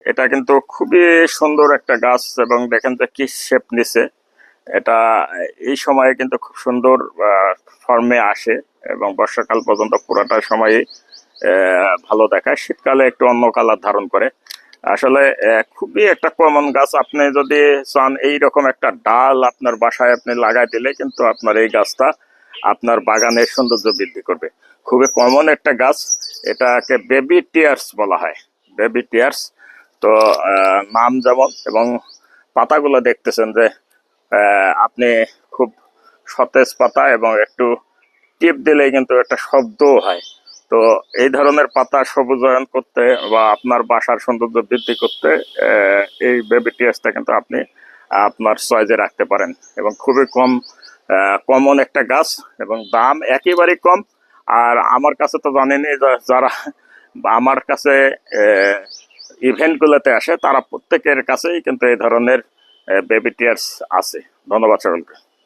এটা কিন্তু খুবই সুন্দর একটা গাছ এবং দেখেন যে কি শেপ নিছে। এটা এই সময়ে কিন্তু খুব সুন্দর ফর্মে আসে এবং বর্ষাকাল পর্যন্ত পুরোটা সময় ভালো দেখায়, শীতকালে একটু অন্য কালার ধারণ করে। আসলে খুবই একটা কমন গাছ। আপনি যদি চান এইরকম একটা ডাল আপনার বাসায় আপনি লাগাই দিলে কিন্তু আপনার এই গাছটা আপনার বাগানের সৌন্দর্য বৃদ্ধি করবে। খুবই কমন একটা গাছ। এটাকে বেবি টিয়ার্স বলা হয়, বেবি টিয়ার্স। তো নাম যেমন, এবং পাতাগুলো দেখতেছেন যে আপনি খুব সতেজ পাতা এবং একটু টিপ দিলেই কিন্তু একটা শব্দও হয়। তো এই ধরনের পাতা সবুজায়ন করতে বা আপনার বাসার সৌন্দর্য বৃদ্ধি করতে এই বেবি টিয়াসটা কিন্তু আপনি আপনার চয়েজে রাখতে পারেন। এবং খুবই কমন একটা গাছ এবং দাম একেবারেই কম। আর আমার কাছে তো জানেনই, যারা আমার কাছে ইভেন্ট গুলোতে আসে তারা প্রত্যেকের কাছেই কিন্তু এই ধরনের বেবি টিয়ার্স আছে। ধন্যবাদ সকলকে।